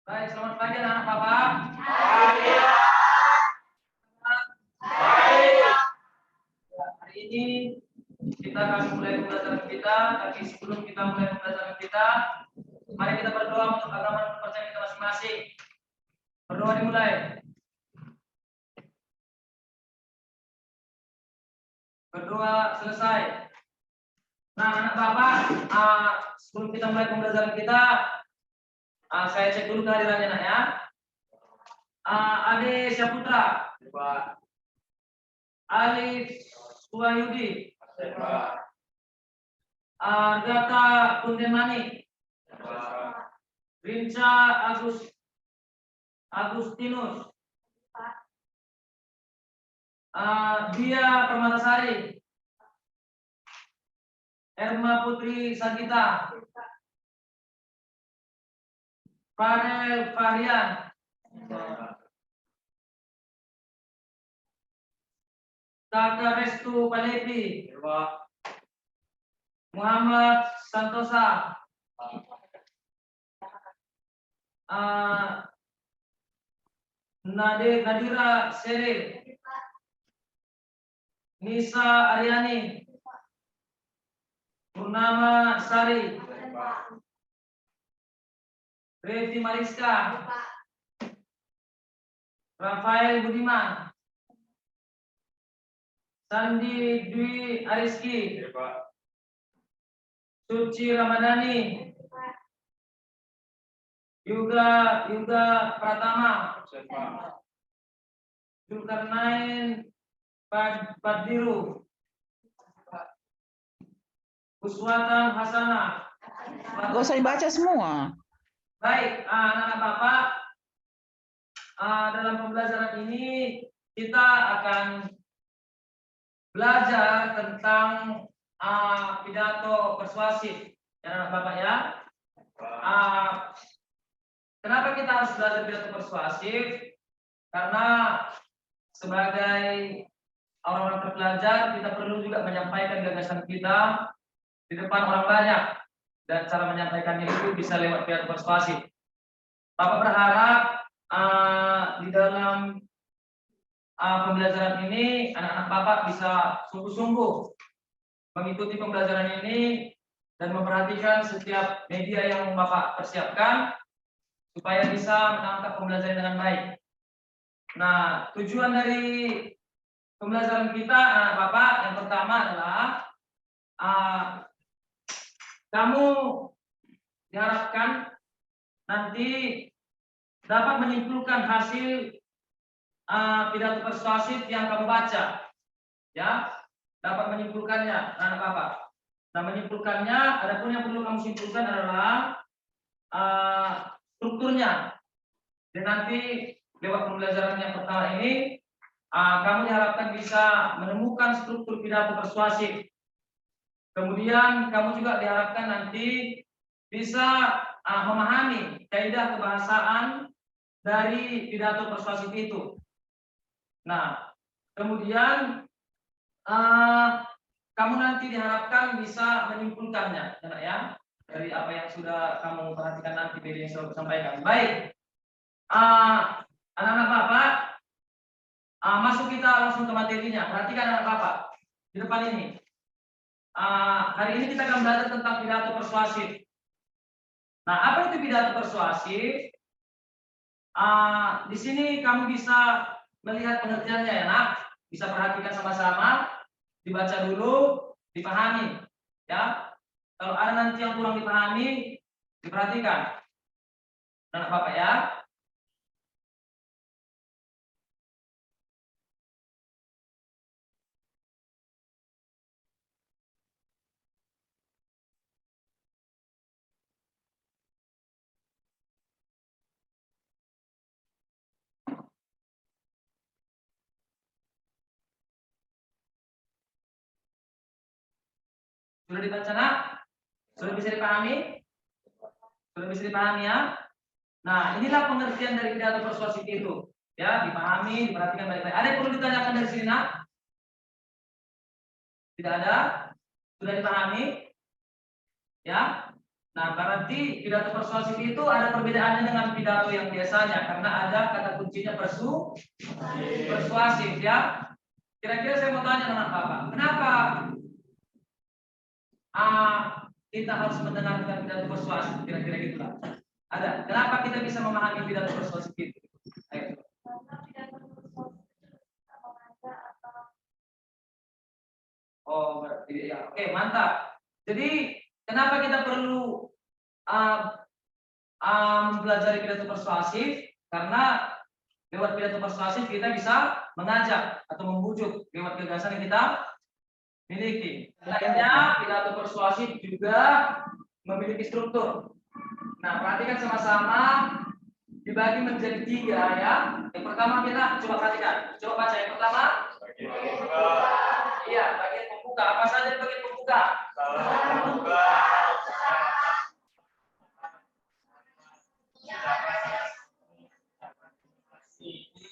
Baik, selamat pagi anak-anak Bapak. Ya, hari ini kita akan mulai pembelajaran kita, tapi sebelum kita mulai pembelajaran kita, mari kita berdoa untuk agama dan kepercayaan kita masing-masing. Berdoa dimulai. Berdoa selesai. Nah, anak Bapak, sebelum kita mulai pembelajaran kita, saya cek dulu kehadirannya, nak ya. Ade Syaputra, Alif Suwayudi, Argata Kundemani, Rinca Agustinus, Dia Permatasari, Erma Putri Sagita, Farel Fahrian, Kakak Restu Palevi, Muhammad Santosa, Nadira Seril, Nisa Aryani, Purnama Sari, Revi Mariska, Rafael Budiman, Sandi Dwi Ariski, Suci Ramadhani, Yuga Pratama, Zulkarnain Padiru, Uswatan Hasanah. Gak usah dibaca semua. Baik, anak-anak Bapak, dalam pembelajaran ini kita akan belajar tentang pidato persuasif, ya anak Bapak ya. Kenapa kita harus belajar pidato persuasif? Karena sebagai orang-orang terpelajar, kita perlu juga menyampaikan gagasan kita di depan orang banyak, dan cara menyampaikannya itu bisa lewat pidato persuasif. Bapak berharap di dalam pembelajaran ini anak-anak Bapak bisa sungguh-sungguh mengikuti pembelajaran ini dan memperhatikan setiap media yang Bapak persiapkan supaya bisa menangkap pembelajaran dengan baik. Nah, tujuan dari pembelajaran kita anak Bapak yang pertama adalah kamu diharapkan nanti dapat menyimpulkan hasil pidato persuasif yang kamu baca, ya, dapat menyimpulkannya, anak Bapak. Nah, menyimpulkannya, adapun yang perlu kamu simpulkan adalah strukturnya. Dan nanti lewat pembelajaran yang pertama ini, kamu diharapkan bisa menemukan struktur pidato persuasif. Kemudian kamu juga diharapkan nanti bisa memahami kaidah kebahasaan dari pidato persuasif itu. Nah, kemudian kamu nanti diharapkan bisa menyimpulkannya, ya, dari apa yang sudah kamu perhatikan nanti media yang sudah sampaikan. Baik, anak-anak Bapak, masuk kita langsung ke materinya. Perhatikan anak Bapak di depan ini. Hari ini kita akan belajar tentang pidato persuasif. Nah, apa itu pidato persuasif? Di sini kamu bisa melihat pengertiannya ya, nak. Bisa perhatikan sama-sama, dibaca dulu, dipahami, ya. Kalau ada nanti yang kurang dipahami, diperhatikan, anak Bapak ya. Sudah dibaca, nak? Sudah bisa dipahami? Sudah bisa dipahami ya? Nah, inilah pengertian dari pidato persuasif itu. Ya, dipahami, diperhatikan baik-baik. Ada yang perlu ditanyakan dari sini, nak? Tidak ada? Sudah dipahami? Ya? Nah, berarti pidato persuasif itu ada perbedaannya dengan pidato yang biasanya karena ada kata kuncinya persuasif ya. Kira-kira saya mau tanya dengan Bapak, kenapa kita harus mendengarkan pidato persuasif? Kira-kira gitu lah. Ada. Kenapa kita bisa memahami pidato persuasif itu? Ayo. Oh, berarti ya. Oke, mantap. Jadi, kenapa kita perlu mempelajari pidato persuasif? Karena lewat pidato persuasif kita bisa mengajak atau membujuk lewat gagasan yang kita miliki. Lainnya, pidato persuasif juga memiliki struktur. Nah, perhatikan sama-sama dibagi menjadi 3 ya. Yang pertama kita coba perhatikan. Coba baca yang pertama. Iya, bagian pembuka. Apa saja bagian pembuka?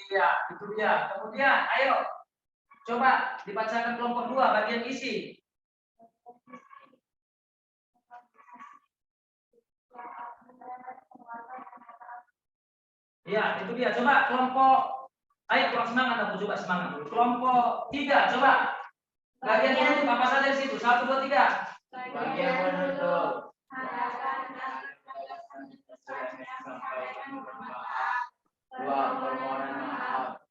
Iya, itu dia. Kemudian, ayo coba dibacakan kelompok 2 bagian isi. Iya, itu dia. Coba kelompok, ayo kurang semangat aku coba semangat dulu. Kelompok 3, coba. Bagian penutup apa saja di situ? 1, 2, 3. Bagian penutup. Dua, permohonan maaf.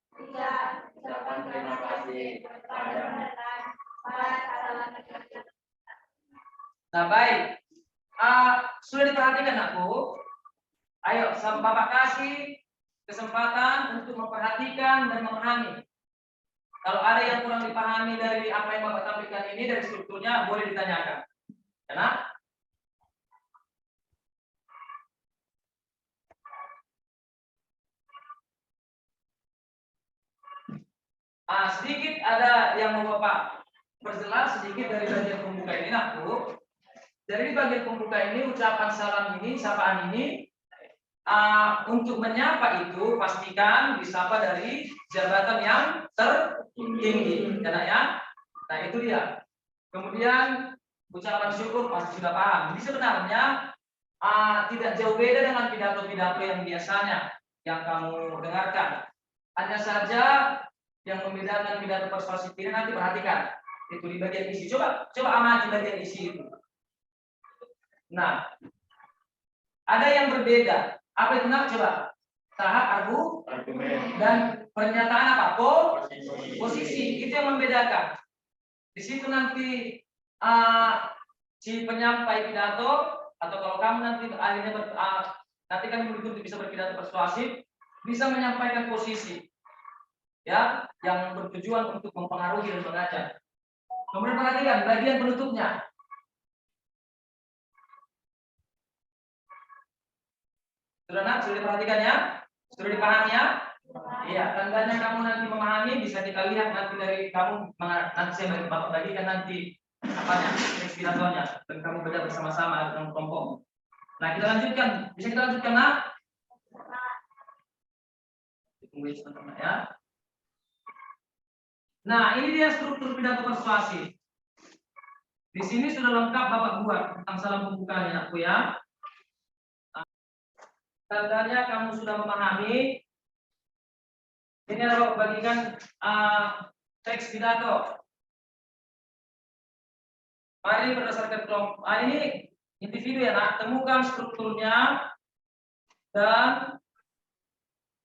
Ucapan terima kasih. Nah, baik. Sudah diperhatikan aku. Ayo, Bapak kasih kesempatan untuk memperhatikan dan memahami. Kalau ada yang kurang dipahami dari apa yang Bapak tampilkan ini, dari strukturnya, boleh ditanyakan. Enak? Sedikit ada yang mau Bapak perjelas sedikit dari bagian pembuka ini, aku. Dari bagian pembuka ini, ucapan salam ini, sapaan ini, untuk menyapa itu pastikan disapa dari jabatan yang tertinggi, ya. Nah, itu dia. Kemudian ucapan syukur pasti sudah paham. Jadi sebenarnya tidak jauh beda dengan pidato-pidato yang biasanya yang kamu dengarkan. Hanya saja yang membedakan pidato persuasif ini nanti perhatikan itu di bagian isi. Coba amati bagian isi itu. Nah, ada yang berbeda. Apa itu nak? Coba tahap argumen dan pernyataan apa? Posisi. Itu yang membedakan. Di situ nanti si penyampai pidato atau kalau kamu nanti akhirnya nanti kan berikut bisa berpidato persuasif, bisa menyampaikan posisi ya yang bertujuan untuk mempengaruhi dan mengajak. Kemudian perhatikan bagian penutupnya. Sudah diperhatikan ya? Sudah dipahami ya? Iya, tandanya kamu nanti memahami bisa kita lihat nanti dari kamu nanti saya Bapak bagikan nanti apanya, inspirasinya dan kamu belajar bersama-sama dengan kelompok. Nah, kita lanjutkan. Bisa kita lanjutkan, Nak? Tunggu sebentar ya. Nah, ini dia struktur pidato persuasif. Di sini sudah lengkap Bapak buat tentang salam pembukanya, aku ya. Tandanya kamu sudah memahami. Ini Bapak bagikan teks pidato. Mari berdasarkan kelompok. Ini individu ya, Nak. Temukan strukturnya dan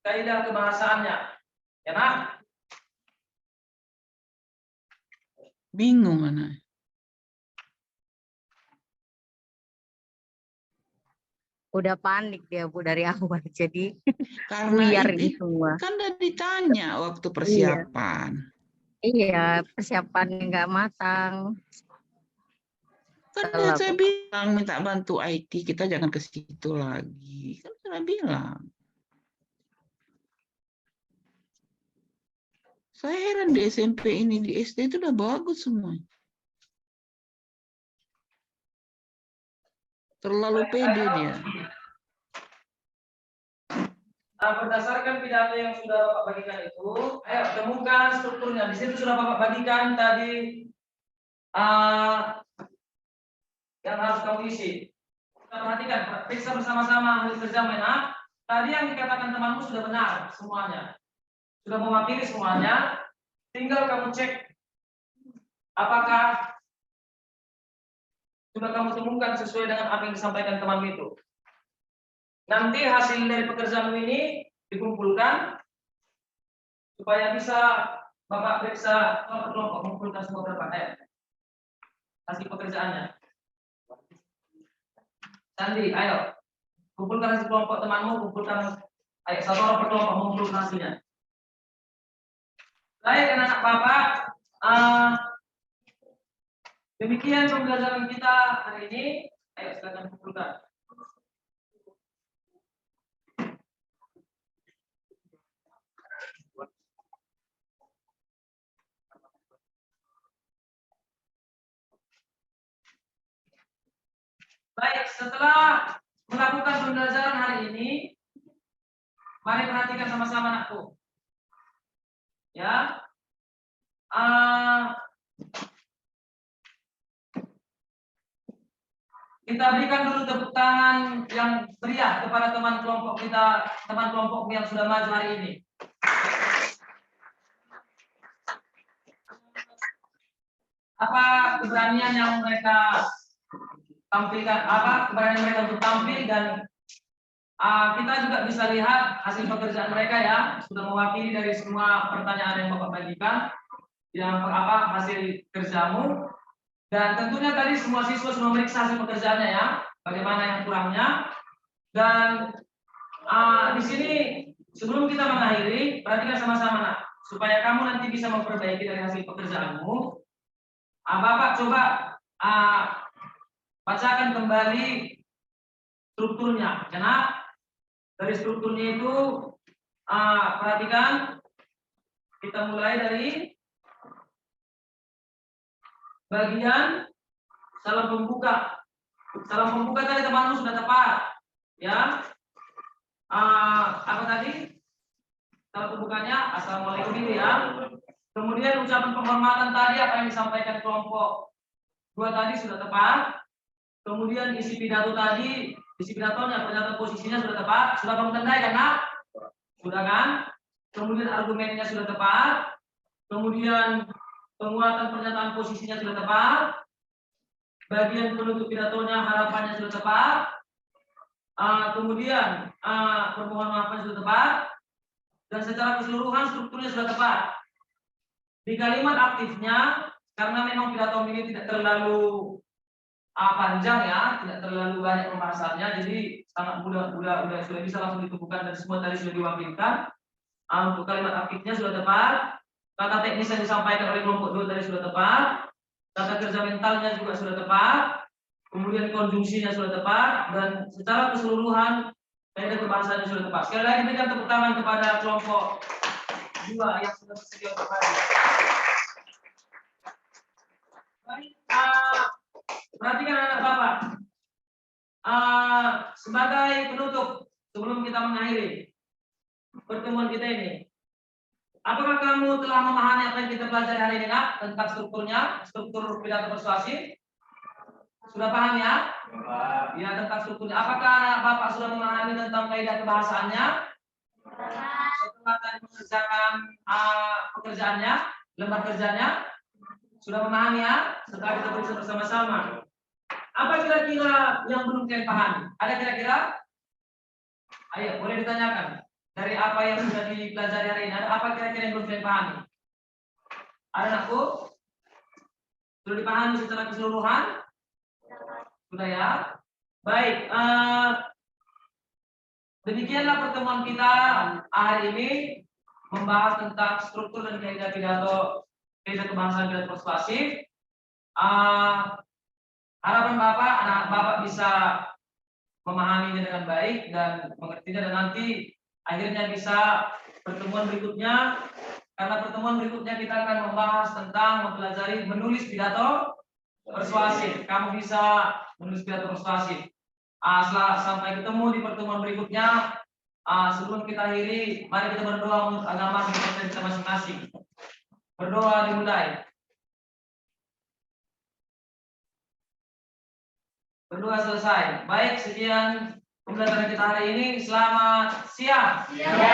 kaidah kebahasaannya. Ya, Nak? Bingung anak. Udah panik dia Bu dari awal, jadi Karena buyar itu ini semua. kan udah ditanya waktu persiapan. Iya, persiapannya nggak matang. Kan Salah, saya Bu. bilang minta bantu IT, kita jangan ke situ lagi. Kan saya bilang. Saya heran di SMP ini, di SD itu udah bagus semua. Terlalu pede dia. Berdasarkan pidato yang sudah Bapak bagikan itu, ayo temukan strukturnya. Di situ sudah Bapak bagikan tadi yang harus kamu isi. Kita perhatikan, periksa bersama-sama hasil kerja mana. Tadi yang dikatakan temanmu sudah benar semuanya. Sudah mewakili semuanya. Tinggal kamu cek apakah sudah kamu temukan sesuai dengan apa yang disampaikan temanmu itu. Nanti hasil dari pekerjaanmu ini dikumpulkan supaya bisa Bapak periksa kelompok mengumpulkan semua berapa hasil pekerjaannya. Sandi, ayo kumpulkan hasil kelompok temanmu, kumpulkan, ayo satu orang per kelompok mengumpulkan hasilnya. Baik anak-anak Bapak, demikian pembelajaran kita hari ini. Ayo silakan kumpulkan. Baik, setelah melakukan pembelajaran hari ini, mari perhatikan sama-sama anakku. Ya, kita berikan dulu tepuk tangan yang meriah kepada teman kelompok kita, teman kelompok yang sudah maju hari ini. Apa keberanian yang mereka tampilkan, apa keberanian mereka untuk tampil, dan kita juga bisa lihat hasil pekerjaan mereka ya, sudah mewakili dari semua pertanyaan yang Bapak bagikan, yang apa hasil kerjamu, dan tentunya tadi semua siswa sudah memeriksa hasil pekerjaannya ya, bagaimana yang kurangnya, dan di sini sebelum kita mengakhiri, perhatikan sama-sama nak, supaya kamu nanti bisa memperbaiki dari hasil pekerjaanmu. Bapak coba bacakan kembali strukturnya, karena dari strukturnya itu perhatikan, kita mulai dari bagian salam pembuka. Salam pembuka tadi temanmu sudah tepat, ya. Apa tadi? Salam pembukanya assalamualaikum itu ya. Kemudian ucapan penghormatan tadi apa yang disampaikan kelompok 2 tadi sudah tepat. Kemudian isi pidato tadi, isi pidatonya, pernyataan posisinya sudah tepat. Sudah kamu tandai kan, nak? Sudah kan? Kemudian argumennya sudah tepat. Kemudian penguatan pernyataan posisinya sudah tepat. Bagian penutup pidatonya, harapannya sudah tepat. Kemudian permohonan maafnya sudah tepat. Dan secara keseluruhan strukturnya sudah tepat. Di kalimat aktifnya, karena memang pidato ini tidak terlalu panjang ya, tidak terlalu banyak pembahasannya, jadi sangat mudah sudah bisa langsung ditemukan dan semua tadi sudah diwakilkan. Untuk kalimat aktifnya sudah tepat, kata teknis yang disampaikan oleh kelompok 2 tadi sudah tepat, kata kerja mentalnya juga sudah tepat, kemudian konjungsinya sudah tepat, dan secara keseluruhan kaidah kebahasannya sudah tepat. Sekali lagi berikan tepuk tangan kepada kelompok 2 yang sudah bersedia untuk hadir. Perhatikan anak Bapak, sebagai penutup sebelum kita mengakhiri pertemuan kita ini, apakah kamu telah memahami apa yang kita pelajari hari ini, nak, tentang strukturnya, struktur pidato persuasif? Sudah paham ya? Ya, tentang strukturnya. Apakah anak Bapak sudah memahami tentang kaidah kebahasaannya? Setelah tadi mengerjakan pekerjaannya, lembar kerjanya, sudah memahami ya? Setelah kita periksa bersama-sama. Apa kira-kira yang belum kalian pahami? Ada kira-kira? Ayo, boleh ditanyakan. Dari apa yang sudah dipelajari hari ini, ada apa kira-kira yang belum kalian pahami? Ada, nakku? Sudah dipahami secara keseluruhan? Sudah ya? Baik. Demikianlah pertemuan kita hari ini, membahas tentang struktur dan kaidah pidato, kaidah kebahasaan pidato persuasif. Harapan Bapak, anak Bapak bisa memahaminya dengan baik dan mengertinya, dan nanti akhirnya bisa pertemuan berikutnya, karena pertemuan berikutnya kita akan membahas tentang mempelajari menulis pidato persuasif. Kamu bisa menulis pidato persuasif. Sampai ketemu di pertemuan berikutnya. Sebelum kita akhiri, mari kita berdoa menurut agama kita masing-masing. Berdoa dimulai. Berdua selesai. Baik, sekian pembelajaran kita hari ini. Selamat siang. Siang.